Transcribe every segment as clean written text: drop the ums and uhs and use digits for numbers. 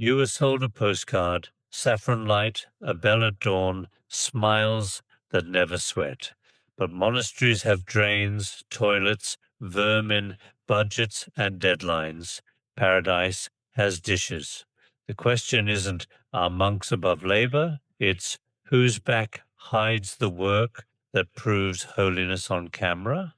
You were sold a postcard, saffron light, a bell at dawn, smiles that never sweat. But monasteries have drains, toilets, vermin, budgets, and deadlines. Paradise has dishes. The question isn't, are monks above labor? It's, whose back hides the work that proves holiness on camera?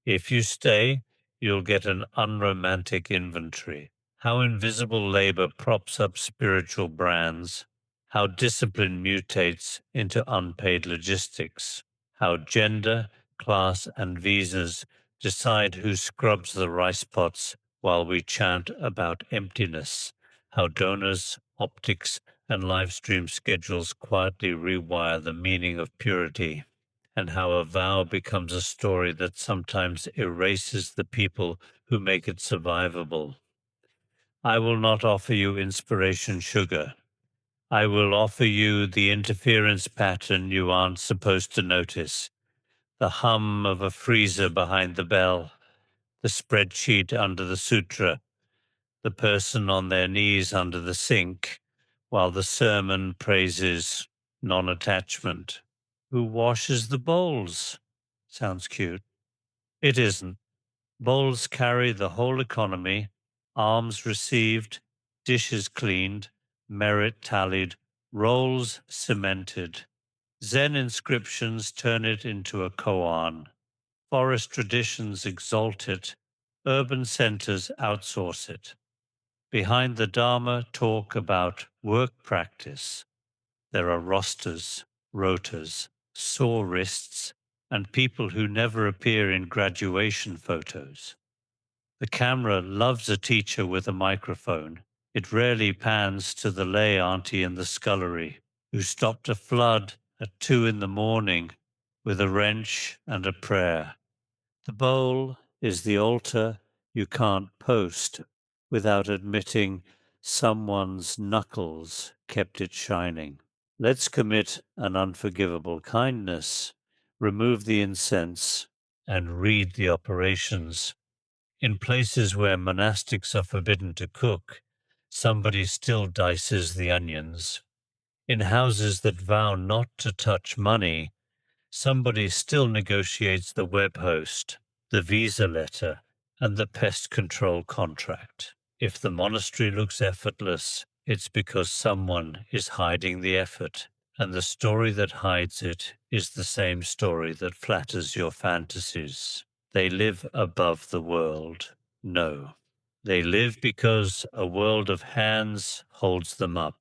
If you stay, you'll get an unromantic inventory. How invisible labor props up spiritual brands. How discipline mutates into unpaid logistics. How gender, class, and visas decide who scrubs the rice pots while we chant about emptiness. How donors, optics, and live stream schedules quietly rewire the meaning of purity, and how a vow becomes a story that sometimes erases the people who make it survivable. I will not offer you inspiration sugar. I will offer you the interference pattern you aren't supposed to notice, the hum of a freezer behind the bell, the spreadsheet under the sutra, the person on their knees under the sink, while the sermon praises non-attachment. Who washes the bowls? Sounds cute. It isn't. Bowls carry the whole economy, alms received, dishes cleaned, merit tallied, roles cemented. Zen inscriptions turn it into a koan. Forest traditions exalt it. Urban centers outsource it. Behind the Dharma talk about work practice. There are rosters, rotas, sore wrists, and people who never appear in graduation photos. The camera loves a teacher with a microphone. It rarely pans to the lay auntie in the scullery who stopped a flood at 2 in the morning with a wrench and a prayer. The bowl is the altar you can't post without admitting someone's knuckles kept it shining. Let's commit an unforgivable kindness, remove the incense, and read the operations. In places where monastics are forbidden to cook, somebody still dices the onions. In houses that vow not to touch money, somebody still negotiates the web host, the visa letter, and the pest control contract. If the monastery looks effortless, it's because someone is hiding the effort, and the story that hides it is the same story that flatters your fantasies. They live above the world. No. They live because a world of hands holds them up.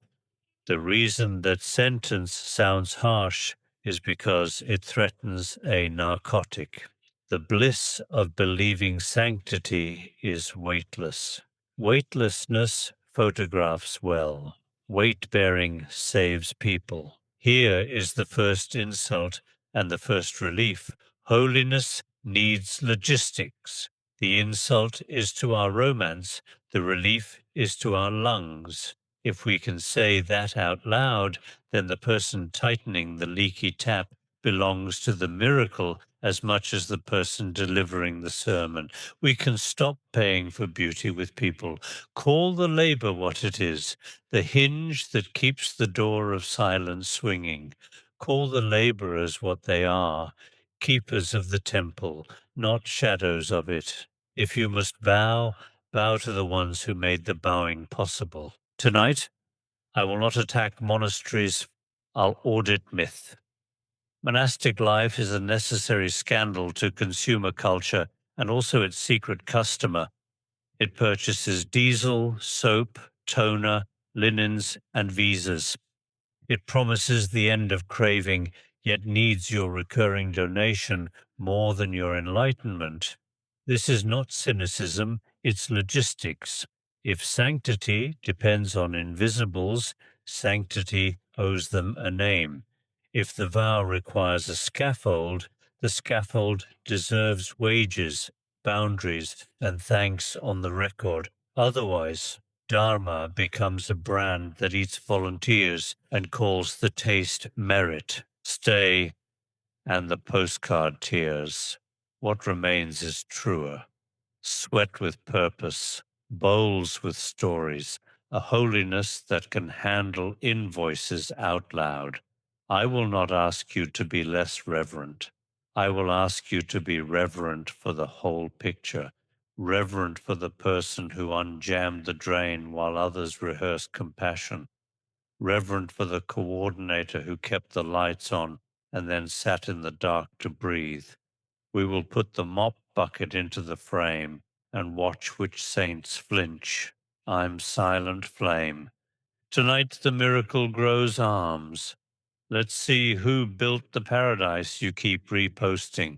The reason that sentence sounds harsh is because it threatens a narcotic. The bliss of believing sanctity is weightless. Weightlessness photographs well. Weight-bearing saves people. Here is the first insult and the first relief. Holiness needs logistics. The insult is to our romance. The relief is to our lungs. If we can say that out loud, then the person tightening the leaky tap belongs to the miracle as much as the person delivering the sermon. We can stop paying for beauty with people. Call the labor what it is, the hinge that keeps the door of silence swinging. Call the laborers what they are, keepers of the temple, not shadows of it. If you must bow, bow to the ones who made the bowing possible. Tonight, I will not attack monasteries, I'll audit myth. Monastic life is a necessary scandal to consumer culture and also its secret customer. It purchases diesel, soap, toner, linens, and visas. It promises the end of craving, yet needs your recurring donation more than your enlightenment. This is not cynicism, it's logistics. If sanctity depends on invisibles, sanctity owes them a name. If the vow requires a scaffold, the scaffold deserves wages, boundaries, and thanks on the record. Otherwise, Dharma becomes a brand that eats volunteers and calls the taste merit, stay, and the postcard tears. What remains is truer. Sweat with purpose, bowls with stories, a holiness that can handle invoices out loud. I will not ask you to be less reverent. I will ask you to be reverent for the whole picture, reverent for the person who unjammed the drain while others rehearsed compassion, reverent for the coordinator who kept the lights on and then sat in the dark to breathe. We will put the mop bucket into the frame and watch which saints flinch. I'm silent flame. Tonight the miracle grows arms. Let's see who built the paradise you keep reposting,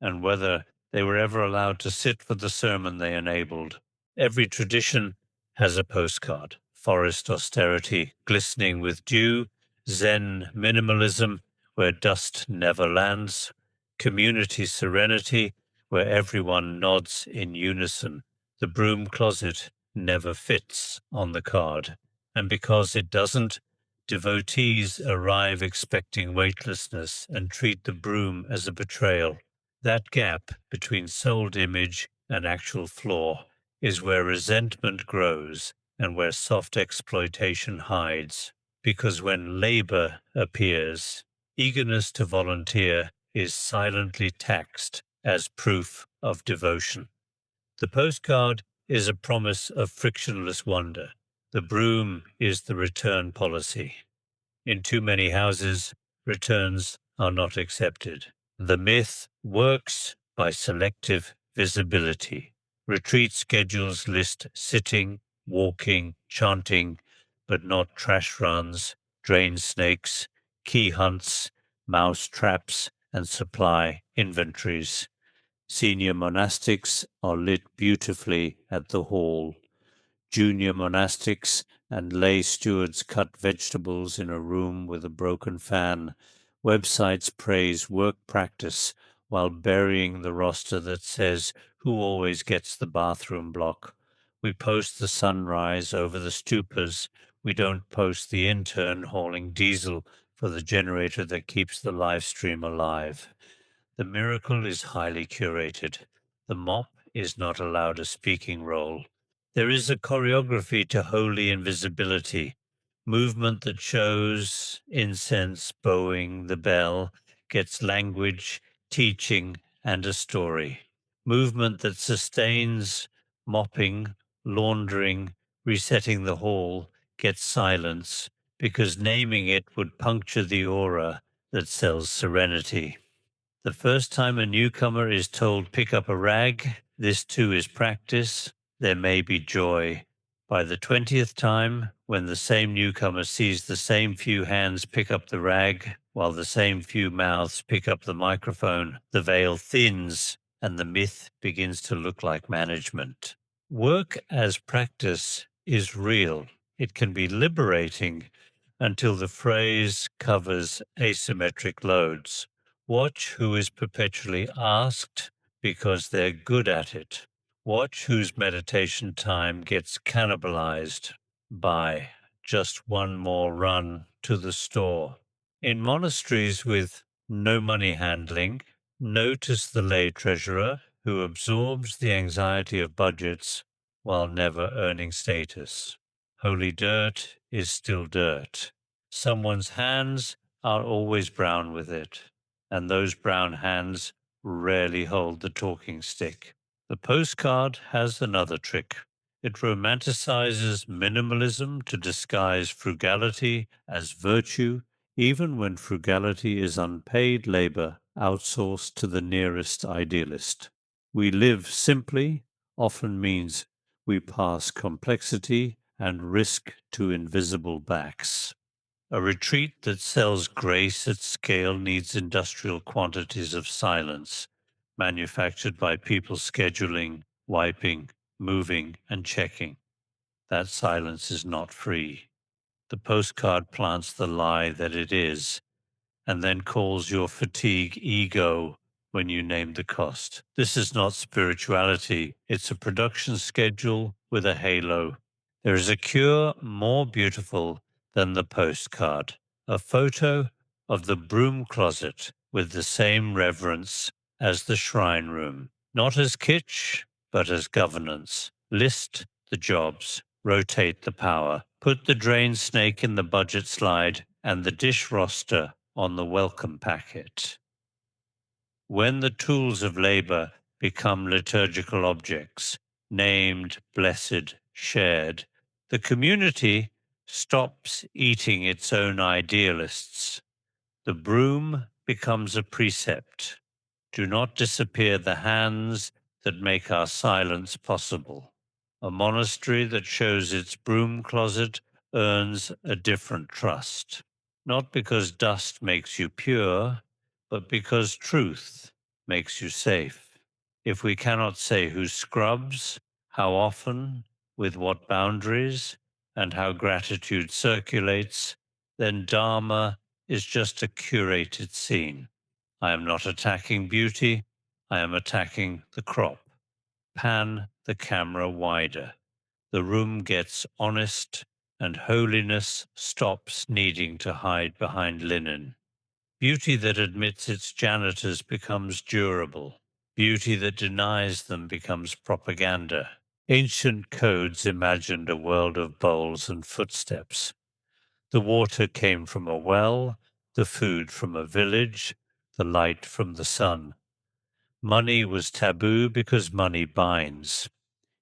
and whether they were ever allowed to sit for the sermon they enabled. Every tradition has a postcard. Forest austerity, glistening with dew, Zen minimalism, where dust never lands, community serenity, where everyone nods in unison. The broom closet never fits on the card. And because it doesn't, devotees arrive expecting weightlessness and treat the broom as a betrayal. That gap between sold image and actual flaw is where resentment grows and where soft exploitation hides. Because when labor appears, eagerness to volunteer is silently taxed as proof of devotion. The postcard is a promise of frictionless wonder. The broom is the return policy. In too many houses, returns are not accepted. The myth works by selective visibility. Retreat schedules list sitting, walking, chanting, but not trash runs, drain snakes, key hunts, mouse traps, and supply inventories. Senior monastics are lit beautifully at the hall. Junior monastics and lay stewards cut vegetables in a room with a broken fan. Websites praise work practice while burying the roster that says who always gets the bathroom block. We post the sunrise over the stupas. We don't post the intern hauling diesel for the generator that keeps the live stream alive. The miracle is highly curated. The mop is not allowed a speaking role. There is a choreography to holy invisibility, movement that shows incense, bowing, the bell, gets language, teaching, and a story. Movement that sustains, mopping, laundering, resetting the hall, gets silence, because naming it would puncture the aura that sells serenity. The first time a newcomer is told pick up a rag, this too is practice, there may be joy. By the 20th time, when the same newcomer sees the same few hands pick up the rag, while the same few mouths pick up the microphone, the veil thins and the myth begins to look like management. Work as practice is real. It can be liberating until the phrase covers asymmetric loads. Watch who is perpetually asked because they're good at it. Watch whose meditation time gets cannibalized by just one more run to the store. In monasteries with no money handling, notice the lay treasurer who absorbs the anxiety of budgets while never earning status. Holy dirt is still dirt. Someone's hands are always brown with it, and those brown hands rarely hold the talking stick. The postcard has another trick. It romanticizes minimalism to disguise frugality as virtue, even when frugality is unpaid labor outsourced to the nearest idealist. We live simply often means we pass complexity and risk to invisible backs. A retreat that sells grace at scale needs industrial quantities of silence, manufactured by people scheduling, wiping, moving, and checking. That silence is not free. The postcard plants the lie that it is, and then calls your fatigue ego when you name the cost. This is not spirituality, it's a production schedule with a halo. There is a cure more beautiful than the postcard, a photo of the broom closet with the same reverence as the shrine room, not as kitsch, but as governance. List the jobs, rotate the power. Put the drain snake in the budget slide and the dish roster on the welcome packet. When the tools of labor become liturgical objects, named, blessed, shared, the community stops eating its own idealists. The broom becomes a precept. Do not disappear the hands that make our silence possible. A monastery that shows its broom closet earns a different trust, not because dust makes you pure, but because truth makes you safe. If we cannot say who scrubs, how often, with what boundaries, and how gratitude circulates, then Dharma is just a curated scene. I am not attacking beauty, I am attacking the crop. Pan the camera wider. The room gets honest, and holiness stops needing to hide behind linen. Beauty that admits its janitors becomes durable. Beauty that denies them becomes propaganda. Ancient codes imagined a world of bowls and footsteps. The water came from a well, the food from a village, the light from the sun. Money was taboo because money binds.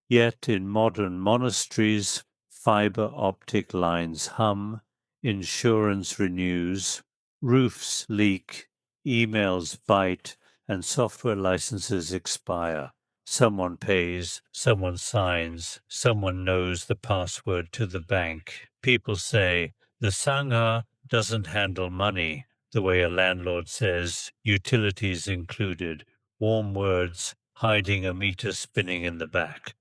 Yet in modern monasteries, fiber optic lines hum, insurance renews, roofs leak, emails bite, and software licenses expire. Someone pays, someone signs, someone knows the password to the bank. People say, the Sangha doesn't handle money the way a landlord says, utilities included, warm words hiding a meter spinning in the back.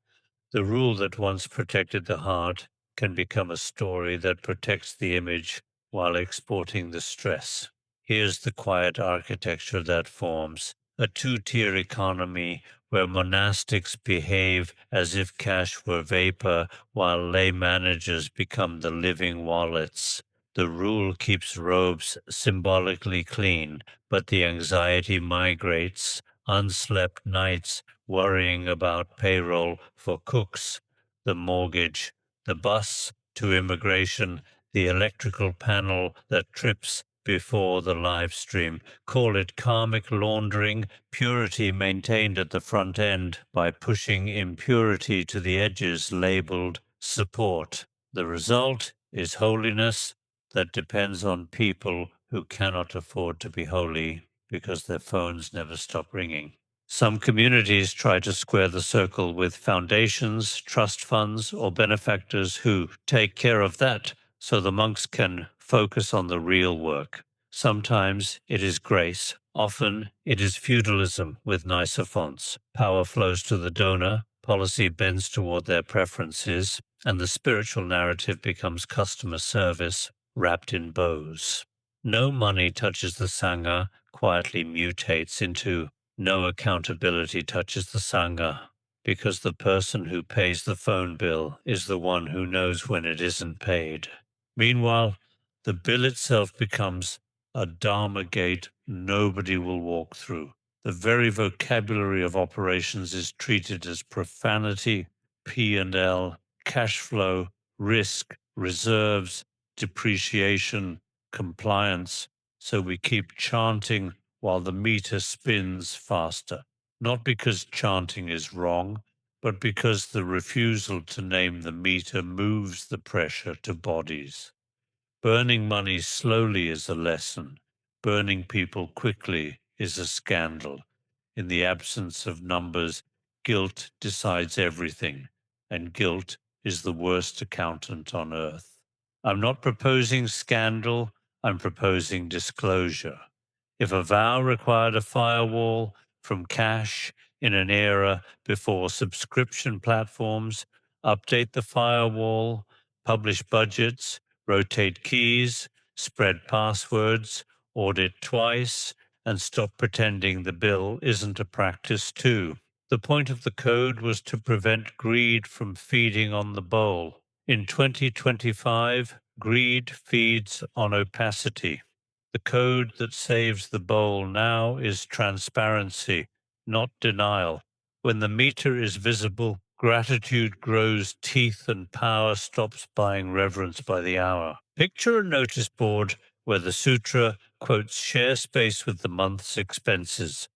The rule that once protected the heart can become a story that protects the image while exporting the stress. Here's the quiet architecture that forms a two-tier economy where monastics behave as if cash were vapor while lay managers become the living wallets. The rule keeps robes symbolically clean, but the anxiety migrates, unslept nights worrying about payroll for cooks, the mortgage, the bus to immigration, the electrical panel that trips before the live stream. Call it karmic laundering, purity maintained at the front end by pushing impurity to the edges labeled support. The result is holiness that depends on people who cannot afford to be holy because their phones never stop ringing. Some communities try to square the circle with foundations, trust funds, or benefactors who take care of that so the monks can focus on the real work. Sometimes it is grace, often it is feudalism with nicer fonts. Power flows to the donor, policy bends toward their preferences, and the spiritual narrative becomes customer service wrapped in bows. No money touches the Sangha quietly mutates into no accountability touches the Sangha, because the person who pays the phone bill is the one who knows when it isn't paid. Meanwhile, the bill itself becomes a Dharma gate nobody will walk through. The very vocabulary of operations is treated as profanity, P&L, cash flow, risk, reserves, depreciation, compliance. So we keep chanting while the meter spins faster. Not because chanting is wrong, but because the refusal to name the meter moves the pressure to bodies. Burning money slowly is a lesson. Burning people quickly is a scandal. In the absence of numbers, guilt decides everything, and guilt is the worst accountant on earth. I'm not proposing scandal, I'm proposing disclosure. If a vow required a firewall from cash in an era before subscription platforms, update the firewall, publish budgets, rotate keys, spread passwords, audit twice, and stop pretending the bill isn't a practice too. The point of the code was to prevent greed from feeding on the bowl. In 2025, greed feeds on opacity. The code that saves the bowl now is transparency, not denial. When the meter is visible, Gratitude grows teeth and power stops buying reverence by the hour. Picture a notice board where the sutra quotes share space with the month's expenses.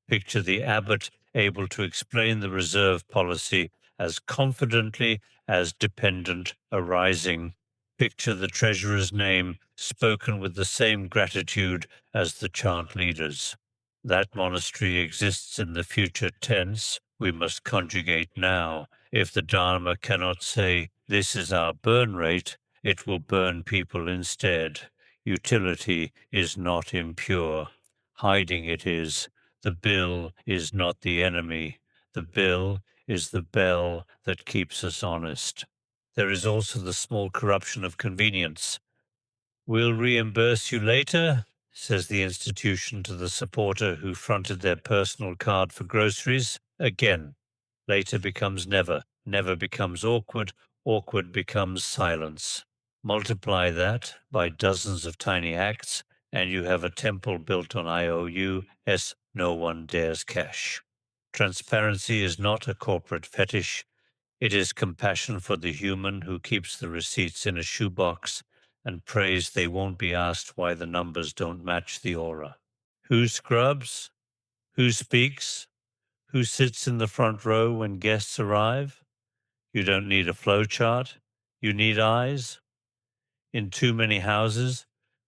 Picture the abbot able to explain the reserve policy as confidently as dependent arising. Picture the treasurer's name spoken with the same gratitude as the chant leaders. That monastery exists in the future tense. We must conjugate now. If the Dharma cannot say, "This is our burn rate," it will burn people instead. Utility is not impure. Hiding it is. The bill is not the enemy. The bill is the bell that keeps us honest. There is also the small corruption of convenience. "We'll reimburse you later," says the institution to the supporter who fronted their personal card for groceries. Again, later becomes never, never becomes awkward, awkward becomes silence. Multiply that by dozens of tiny acts, and you have a temple built on IOU-s no one dares cash. Transparency is not a corporate fetish. It is compassion for the human who keeps the receipts in a shoebox and prays they won't be asked why the numbers don't match the aura. Who scrubs? Who speaks? Who sits in the front row when guests arrive? You don't need a flow chart. You need eyes. In too many houses,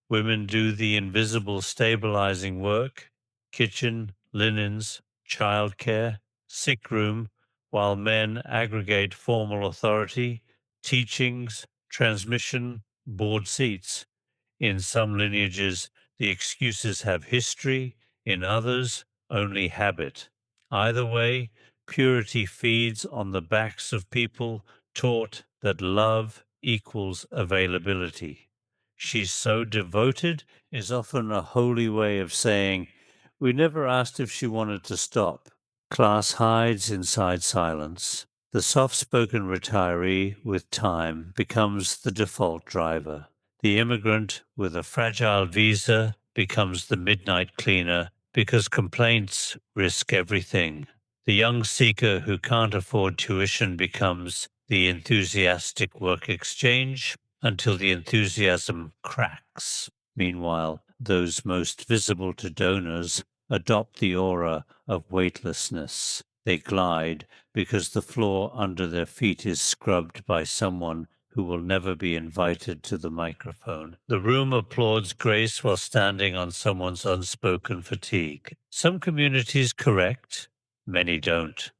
women do the invisible stabilizing work, kitchen, linens, childcare, sick room, while men aggregate formal authority, teachings, transmission, board seats. In some lineages, the excuses have history, in others, only habit. Either way, purity feeds on the backs of people taught that love equals availability. "She's so devoted" is often a holy way of saying, "We never asked if she wanted to stop." Class hides inside silence. The soft-spoken retiree with time becomes the default driver. The immigrant with a fragile visa becomes the midnight cleaner because complaints risk everything. The young seeker who can't afford tuition becomes the enthusiastic work exchange until the enthusiasm cracks. Meanwhile, those most visible to donors adopt the aura of weightlessness. They glide because the floor under their feet is scrubbed by someone who will never be invited to the microphone. The room applauds grace while standing on someone's unspoken fatigue. Some communities correct, many don't.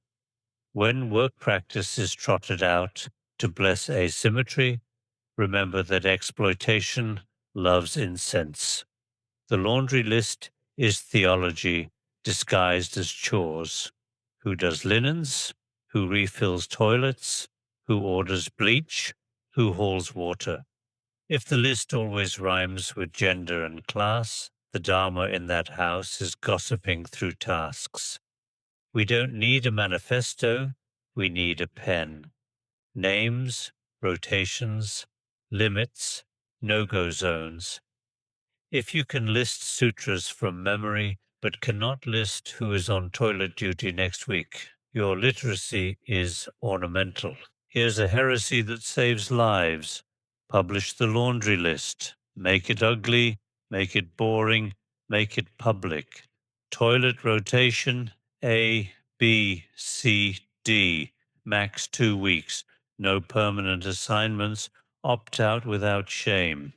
When work practice is trotted out to bless asymmetry, remember that exploitation loves incense. The laundry list is theology disguised as chores. Who does linens? Who refills toilets? Who orders bleach? Who hauls water? If the list always rhymes with gender and class, the Dharma in that house is gossiping through tasks. We don't need a manifesto, we need a pen. Names, rotations, limits, no-go zones. If you can list sutras from memory but cannot list who is on toilet duty next week, your literacy is ornamental. Here's a heresy that saves lives. Publish the laundry list. Make it ugly, make it boring, make it public. Toilet rotation A, B, C, D. Max 2 weeks. No permanent assignments. Opt out without shame.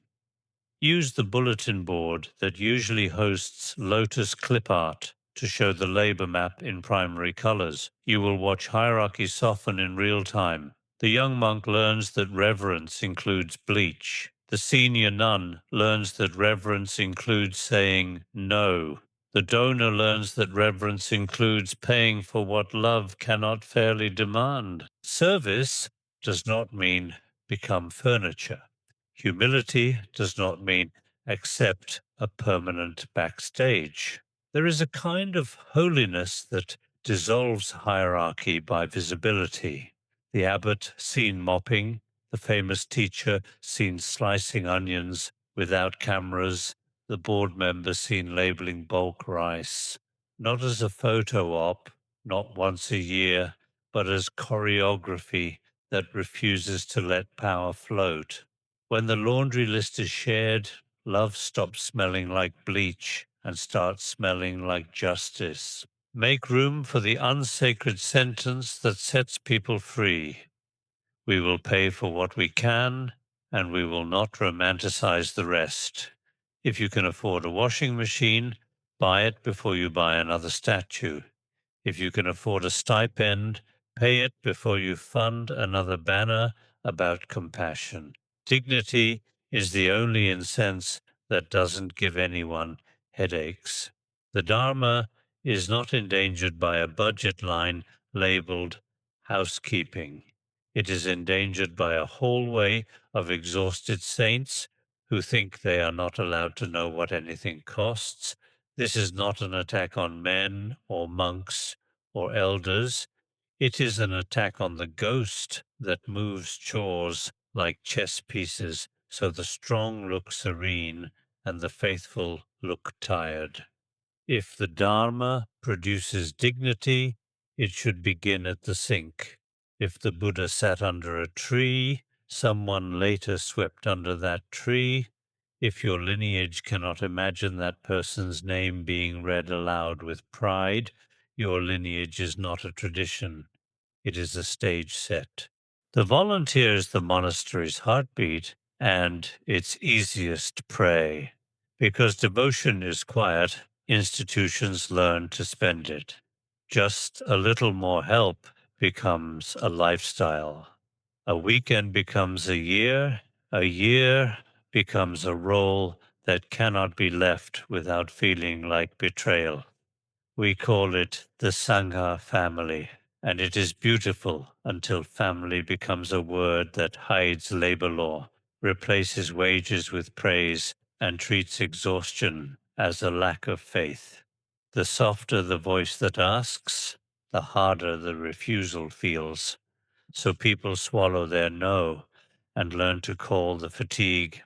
Use the bulletin board that usually hosts Lotus clip art to show the labor map in primary colors. You will watch hierarchy soften in real time. The young monk learns that reverence includes bleach. The senior nun learns that reverence includes saying no. The donor learns that reverence includes paying for what love cannot fairly demand. Service does not mean become furniture. Humility does not mean accept a permanent backstage. There is a kind of holiness that dissolves hierarchy by visibility. The abbot seen mopping, the famous teacher seen slicing onions without cameras, the board member seen labeling bulk rice. Not as a photo op, not once a year, but as choreography that refuses to let power float. When the laundry list is shared, love stops smelling like bleach and starts smelling like justice. Make room for the unsacred sentence that sets people free. We will pay for what we can, and we will not romanticize the rest. If you can afford a washing machine, buy it before you buy another statue. If you can afford a stipend, pay it before you fund another banner about compassion. Dignity is the only incense that doesn't give anyone headaches. The Dharma is not endangered by a budget line labeled housekeeping. It is endangered by a hallway of exhausted saints who think they are not allowed to know what anything costs. This is not an attack on men or monks or elders. It is an attack on the ghost that moves chores like chess pieces so the strong look serene and the faithful look tired. If the Dharma produces dignity, it should begin at the sink. If the Buddha sat under a tree, someone later swept under that tree. If your lineage cannot imagine that person's name being read aloud with pride, your lineage is not a tradition. It is a stage set. The volunteer is the monastery's heartbeat and its easiest prey. Because devotion is quiet, institutions learn to spend it. Just a little more help becomes a lifestyle. A weekend becomes a year becomes a role that cannot be left without feeling like betrayal. We call it the Sangha family, and it is beautiful until family becomes a word that hides labor law, replaces wages with praise, and treats exhaustion as a lack of faith. The softer the voice that asks, the harder the refusal feels. So people swallow their no and learn to call the fatigue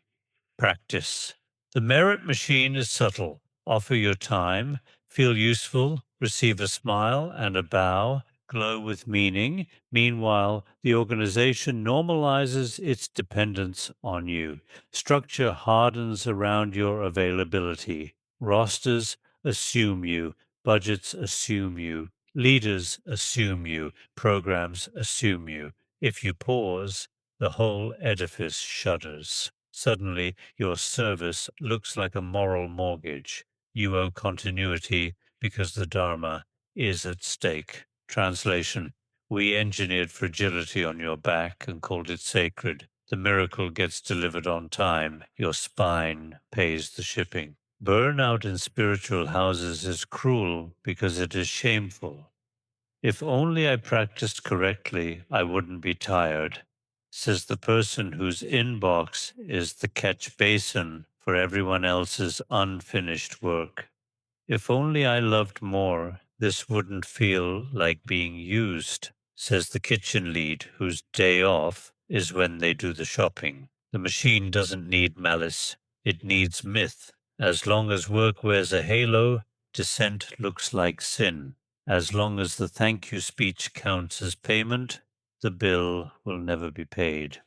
practice. The merit machine is subtle. Offer your time, feel useful, receive a smile and a bow, glow with meaning. Meanwhile, the organization normalizes its dependence on you. Structure hardens around your availability. Rosters assume you. Budgets assume you. Leaders assume you. Programs assume you. If you pause, the whole edifice shudders. Suddenly, your service looks like a moral mortgage. You owe continuity because the Dharma is at stake. Translation: we engineered fragility on your back and called it sacred. The miracle gets delivered on time. Your spine pays the shipping. Burnout in spiritual houses is cruel because it is shameful. If only I practiced correctly, I wouldn't be tired, says the person whose inbox is the catch basin for everyone else's unfinished work. If only I loved more, this wouldn't feel like being used, says the kitchen lead whose day off is when they do the shopping. The machine doesn't need malice, it needs myth. As long as work wears a halo, dissent looks like sin. As long as the thank you speech counts as payment, the bill will never be paid.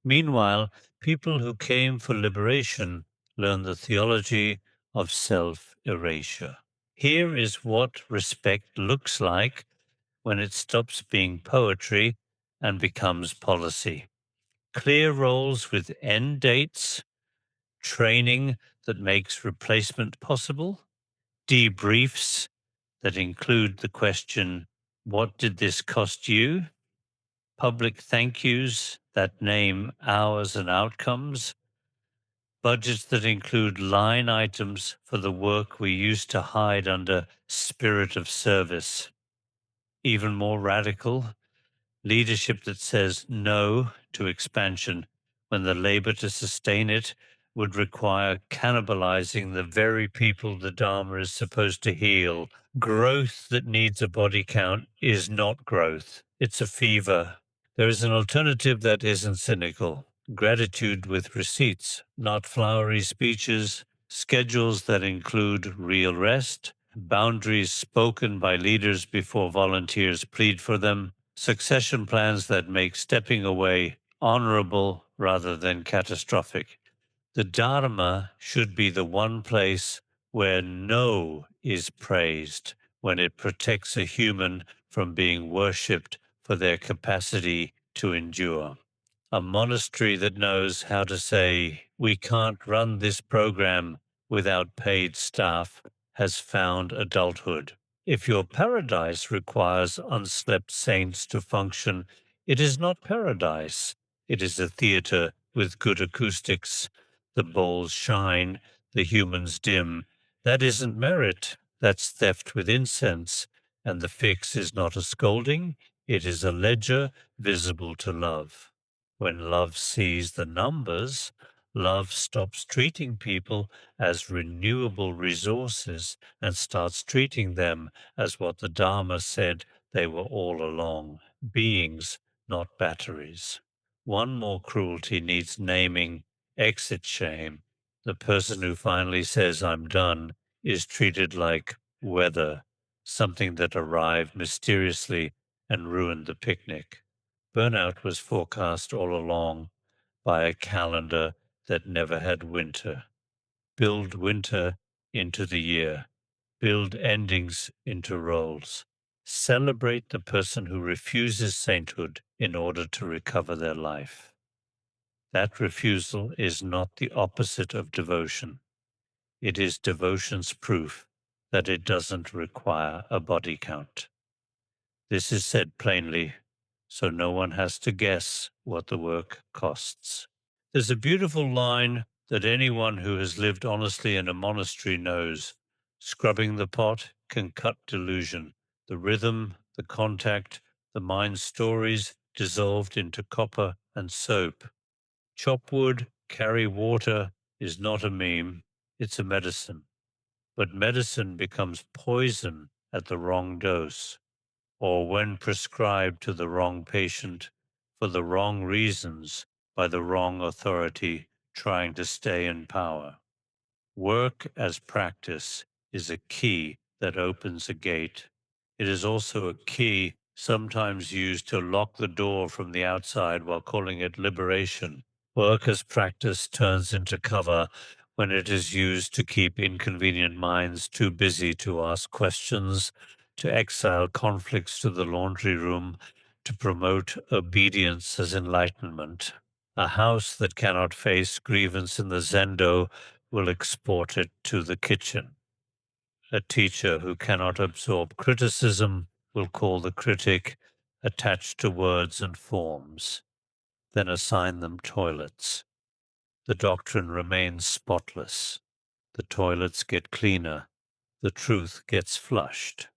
Meanwhile, people who came for liberation learn the theology of self-erasure. Here is what respect looks like when it stops being poetry and becomes policy. Clear roles with end dates, training that makes replacement possible, debriefs that include the question, what did this cost you? Public thank yous that name hours and outcomes, budgets that include line items for the work we used to hide under spirit of service. Even more radical, leadership that says no to expansion when the labor to sustain it would require cannibalizing the very people the Dharma is supposed to heal. Growth that needs a body count is not growth, it's a fever. There is an alternative that isn't cynical. Gratitude with receipts, not flowery speeches, schedules that include real rest, boundaries spoken by leaders before volunteers plead for them, succession plans that make stepping away honorable rather than catastrophic. The Dharma should be the one place where no is praised, when it protects a human from being worshipped for their capacity to endure. A monastery that knows how to say, we can't run this program without paid staff, has found adulthood. If your paradise requires unslept saints to function, it is not paradise. It is a theater with good acoustics. The bowls shine, the humans dim. That isn't merit, that's theft with incense. And the fix is not a scolding, it is a ledger visible to love. When love sees the numbers, love stops treating people as renewable resources and starts treating them as what the Dharma said they were all along, beings, not batteries. One more cruelty needs naming: exit shame. The person who finally says, I'm done, is treated like weather, something that arrived mysteriously and ruined the picnic. Burnout was forecast all along by a calendar that never had winter. Build winter into the year. Build endings into roles. Celebrate the person who refuses sainthood in order to recover their life. That refusal is not the opposite of devotion. It is devotion's proof that it doesn't require a body count. This is said plainly, so no one has to guess what the work costs. There's a beautiful line that anyone who has lived honestly in a monastery knows. Scrubbing the pot can cut delusion. The rhythm, the contact, the mind's stories dissolved into copper and soap. Chop wood, carry water is not a meme, it's a medicine. But medicine becomes poison at the wrong dose, or when prescribed to the wrong patient for the wrong reasons by the wrong authority trying to stay in power. Work as practice is a key that opens a gate. It is also a key sometimes used to lock the door from the outside while calling it liberation. Work as practice turns into cover when it is used to keep inconvenient minds too busy to ask questions, to exile conflicts to the laundry room, to promote obedience as enlightenment. A house that cannot face grievance in the zendo will export it to the kitchen. A teacher who cannot absorb criticism will call the critic attached to words and forms, then assign them toilets. The doctrine remains spotless. The toilets get cleaner. The truth gets flushed.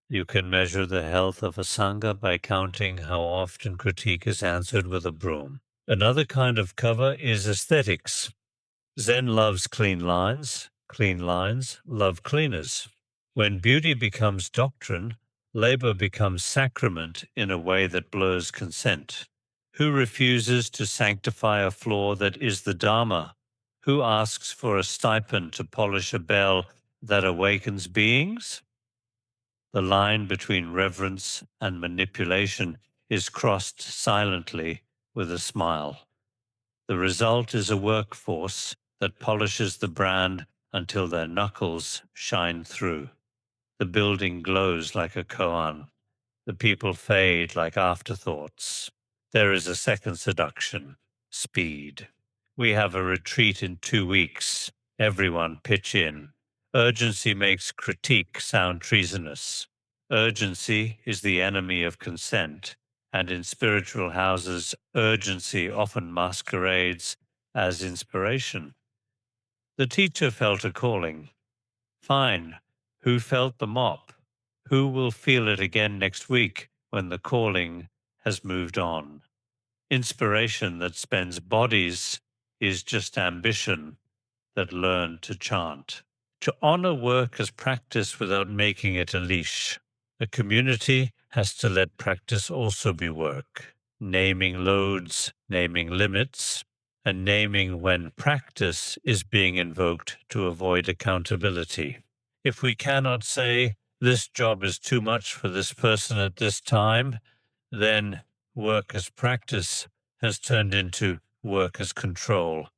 You can measure the health of a sangha by counting how often critique is answered with a broom. Another kind of cover is aesthetics. Zen loves clean lines love cleaners. When beauty becomes doctrine, labor becomes sacrament in a way that blurs consent. Who refuses to sanctify a floor that is the Dharma? Who asks for a stipend to polish a bell that awakens beings? The line between reverence and manipulation is crossed silently with a smile. The result is a workforce that polishes the brand until their knuckles shine through. The building glows like a koan. The people fade like afterthoughts. There is a second seduction: speed. We have a retreat in 2 weeks. Everyone pitch in. Urgency makes critique sound treasonous. Urgency is the enemy of consent, and in spiritual houses, urgency often masquerades as inspiration. The teacher felt a calling. Fine. Who felt the mop? Who will feel it again next week when the calling has moved on? Inspiration that spends bodies is just ambition that learned to chant. To honor work as practice without making it a leash. A community has to let practice also be work, naming loads, naming limits, and naming when practice is being invoked to avoid accountability. If we cannot say, this job is too much for this person at this time, Then work as practice has turned into work as control.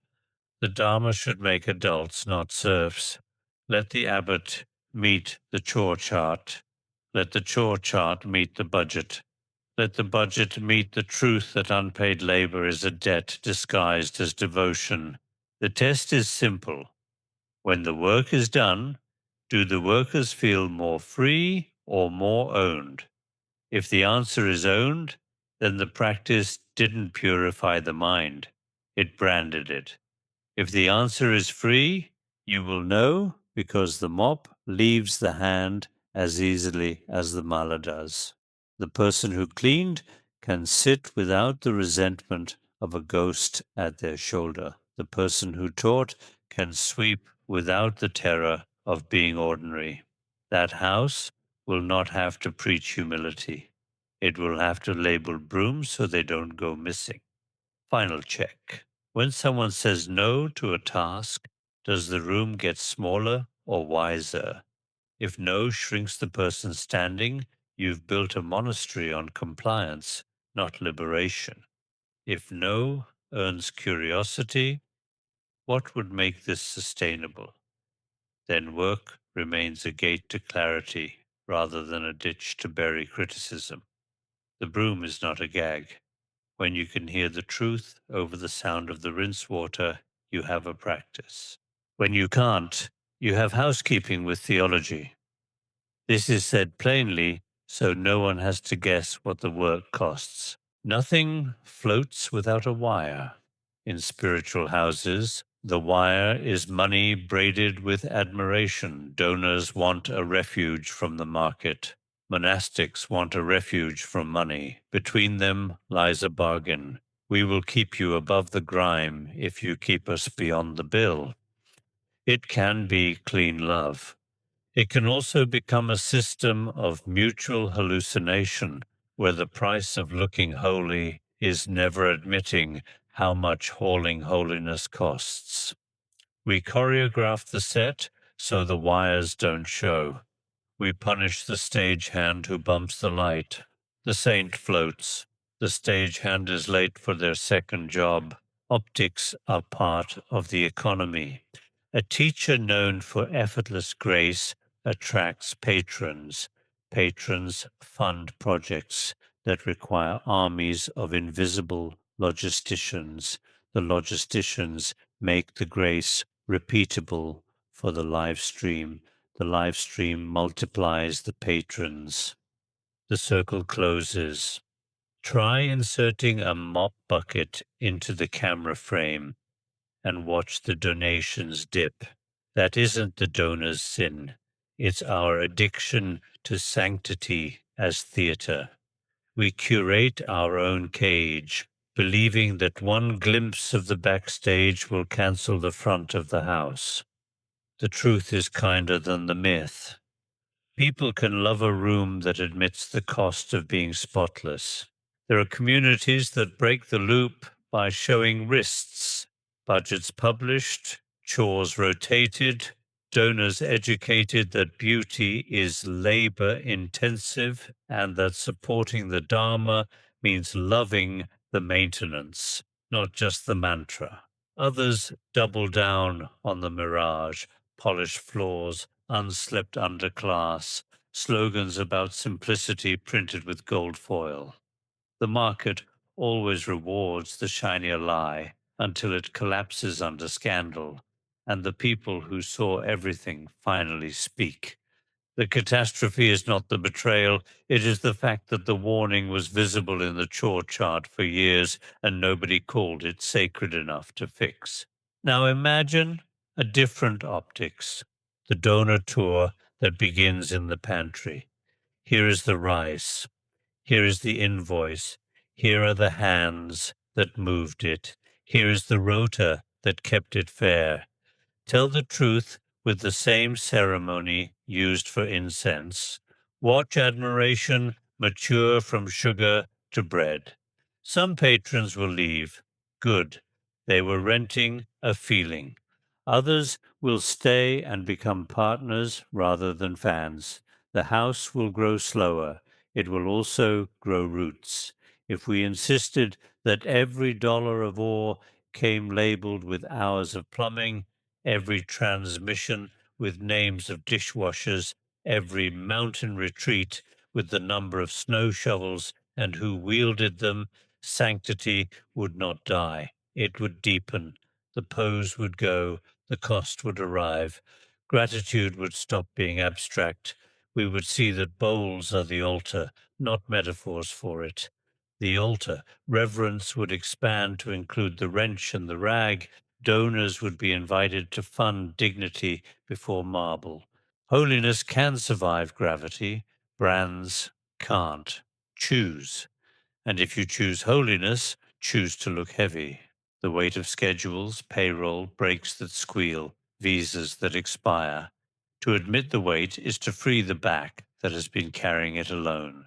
The Dharma should make adults, not serfs. Let the abbot meet the chore chart. Let the chore chart meet the budget. Let the budget meet the truth that unpaid labor is a debt disguised as devotion. The test is simple. When the work is done, do the workers feel more free or more owned? If the answer is owned, then the practice didn't purify the mind, it branded it. If the answer is free, you will know because the mop leaves the hand as easily as the mala does. The person who cleaned can sit without the resentment of a ghost at their shoulder. The person who taught can sweep without the terror of being ordinary. That house will not have to preach humility. It will have to label brooms so they don't go missing. Final check. When someone says no to a task, does the room get smaller or wiser? If no shrinks the person standing, you've built a monastery on compliance, not liberation. If no earns curiosity, what would make this sustainable? Then work remains a gate to clarity rather than a ditch to bury criticism. The broom is not a gag. When you can hear the truth over the sound of the rinse water, you have a practice. When you can't, you have housekeeping with theology. This is said plainly, so no one has to guess what the work costs. Nothing floats without a wire. In spiritual houses, the wire is money braided with admiration. Donors want a refuge from the market. Monastics want a refuge from money. Between them lies a bargain. We will keep you above the grime if you keep us beyond the bill. It can be clean love. It can also become a system of mutual hallucination, where the price of looking holy is never admitting how much hauling holiness costs. We choreograph the set so the wires don't show. We punish the stagehand who bumps the light. The saint floats. The stagehand is late for their second job. Optics are part of the economy. A teacher known for effortless grace attracts patrons. Patrons fund projects that require armies of invisible logisticians. The logisticians make the grace repeatable for the live stream. The live stream multiplies the patrons. The circle closes. Try inserting a mop bucket into the camera frame and watch the donations dip. That isn't the donor's sin. It's our addiction to sanctity as theater. We curate our own cage, believing that one glimpse of the backstage will cancel the front of the house. The truth is kinder than the myth. People can love a room that admits the cost of being spotless. There are communities that break the loop by showing wrists, budgets published, chores rotated, donors educated that beauty is labor intensive and that supporting the Dharma means loving the maintenance, not just the mantra. Others double down on the mirage, polished floors, unslipped underclass, slogans about simplicity printed with gold foil. The market always rewards the shinier lie until it collapses under scandal, and the people who saw everything finally speak. The catastrophe is not the betrayal, it is the fact that the warning was visible in the chore chart for years and nobody called it sacred enough to fix. Now imagine a different optics, the donor tour that begins in the pantry. Here is the rice. Here is the invoice. Here are the hands that moved it. Here is the rota that kept it fair. Tell the truth with the same ceremony used for incense. Watch admiration mature from sugar to bread. Some patrons will leave. Good. They were renting a feeling. Others will stay and become partners rather than fans. The house will grow slower. it will also grow roots. If we insisted that every dollar of ore came labeled with hours of plumbing, every transmission with names of dishwashers, every mountain retreat with the number of snow shovels and who wielded them, sanctity would not die. It would deepen. The pose would go, the cost would arrive. Gratitude would stop being abstract. We would see that bowls are the altar, not metaphors for it. The altar, reverence would expand to include the wrench and the rag. Donors would be invited to fund dignity before marble. Holiness can survive gravity, brands can't. Choose. And if you choose holiness, choose to look heavy. The weight of schedules, payroll, brakes that squeal, visas that expire. To admit the weight is to free the back that has been carrying it alone.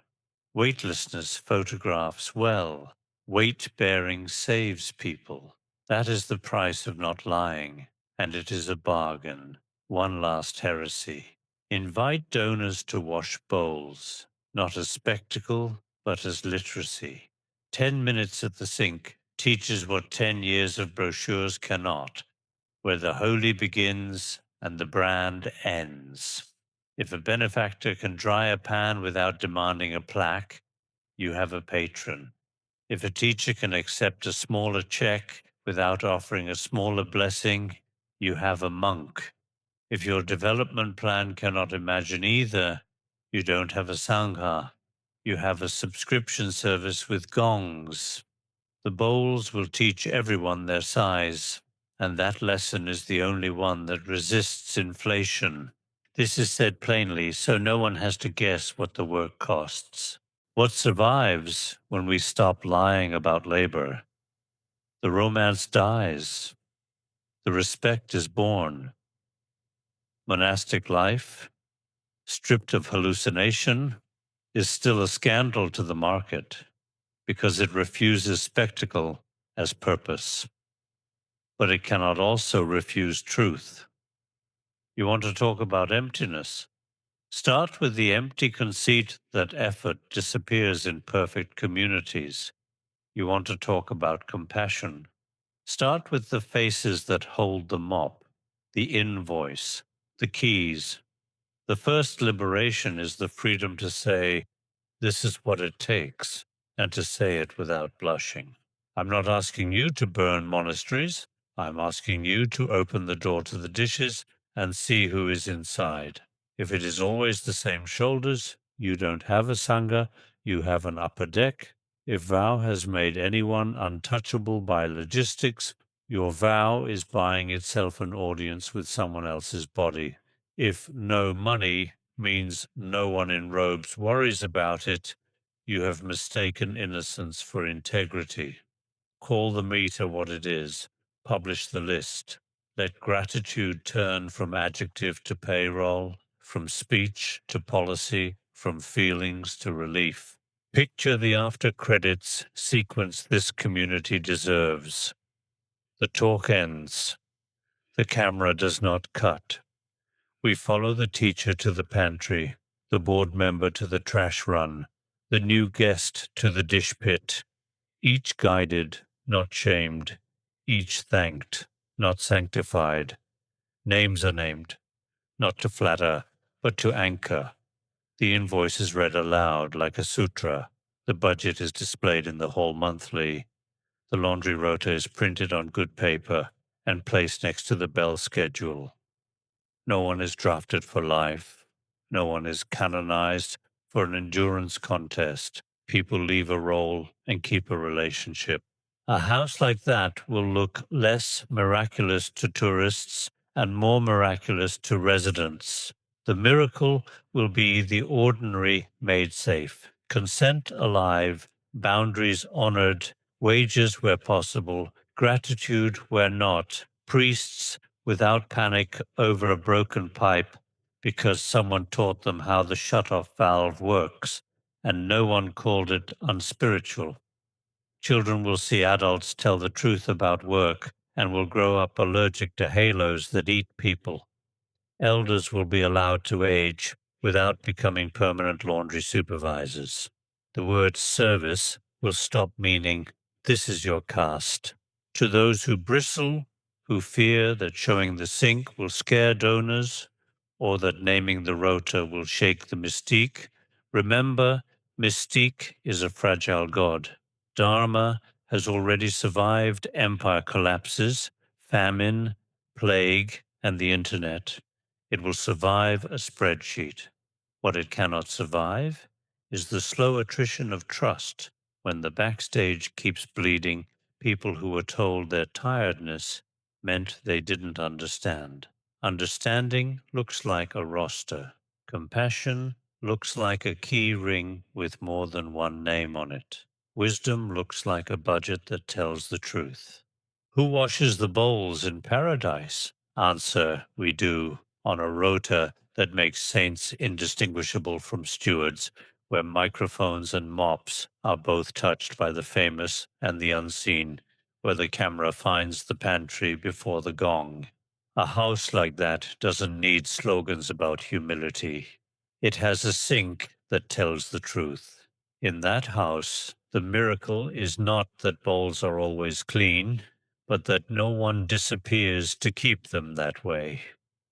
Weightlessness photographs well. Weight bearing saves people. That is the price of not lying, and it is a bargain. One last heresy. Invite donors to wash bowls, not as spectacle, but as literacy. 10 minutes at the sink teaches what 10 years of brochures cannot, where the holy begins and the brand ends. If a benefactor can dry a pan without demanding a plaque, you have a patron. If a teacher can accept a smaller check without offering a smaller blessing, you have a monk. If your development plan cannot imagine either, you don't have a sangha. You have a subscription service with gongs. The bowls will teach everyone their size, and that lesson is the only one that resists inflation. This is said plainly, so no one has to guess what the work costs. What survives when we stop lying about labor? The romance dies. The respect is born. Monastic life, stripped of hallucination, is still a scandal to the market because it refuses spectacle as purpose. But it cannot also refuse truth. You want to talk about emptiness? Start with the empty conceit that effort disappears in perfect communities. You want to talk about compassion? Start with the faces that hold the mop, the invoice, the keys. The first liberation is the freedom to say, this is what it takes, and to say it without blushing. I'm not asking you to burn monasteries. I'm asking you to open the door to the dishes and see who is inside. If it is always the same shoulders, you don't have a sangha, you have an upper deck. If vow has made anyone untouchable by logistics, your vow is buying itself an audience with someone else's body. If no money means no one in robes worries about it, you have mistaken innocence for integrity. Call the meter what it is. Publish the list. Let gratitude turn from adjective to payroll, from speech to policy, from feelings to relief. Picture the after credits sequence this community deserves. The talk ends. The camera does not cut. We follow the teacher to the pantry, the board member to the trash run, the new guest to the dish pit. Each guided, not shamed. Each thanked, not sanctified. Names are named, not to flatter, but to anchor. The invoice is read aloud like a sutra. The budget is displayed in the hall monthly. The laundry rota is printed on good paper and placed next to the bell schedule. No one is drafted for life. No one is canonized for an endurance contest. People leave a role and keep a relationship. A house like that will look less miraculous to tourists and more miraculous to residents. The miracle will be the ordinary made safe, consent alive, boundaries honored, wages where possible, gratitude where not, priests without panic over a broken pipe because someone taught them how the shut-off valve works and no one called it unspiritual. Children will see adults tell the truth about work and will grow up allergic to halos that eat people. Elders will be allowed to age without becoming permanent laundry supervisors. The word service will stop meaning, this is your caste. To those who bristle, who fear that showing the sink will scare donors, or that naming the rota will shake the mystique, remember, mystique is a fragile god. Dharma has already survived empire collapses, famine, plague, and the internet. It will survive a spreadsheet. What it cannot survive is the slow attrition of trust when the backstage keeps bleeding people who were told their tiredness meant they didn't understand. Understanding looks like a roster. Compassion looks like a key ring with more than one name on it. Wisdom looks like a budget that tells the truth. Who washes the bowls in paradise? Answer, we do, on a rota that makes saints indistinguishable from stewards, where microphones and mops are both touched by the famous and the unseen, where the camera finds the pantry before the gong. A house like that doesn't need slogans about humility. It has a sink that tells the truth. In that house, the miracle is not that bowls are always clean, but that no one disappears to keep them that way.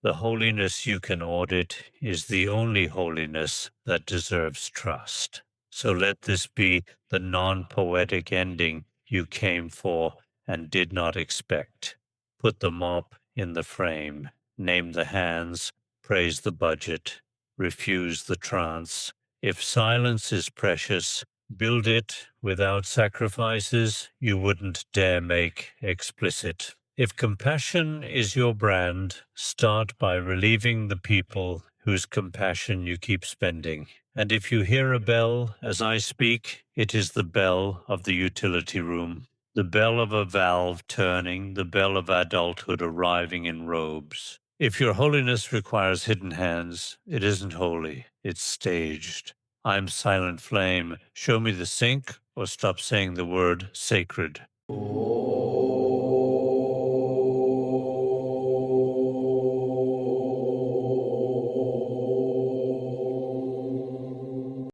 The holiness you can audit is the only holiness that deserves trust. So let this be the non-poetic ending you came for and did not expect. Put the mop in the frame, name the hands, praise the budget, refuse the trance. If silence is precious, build it without sacrifices you wouldn't dare make explicit. If compassion is your brand, start by relieving the people whose compassion you keep spending. And if you hear a bell as I speak, it is the bell of the utility room, the bell of a valve turning, the bell of adulthood arriving in robes. If your holiness requires hidden hands, it isn't holy, it's staged. I'm silent flame. Show me the sink or stop saying the word sacred.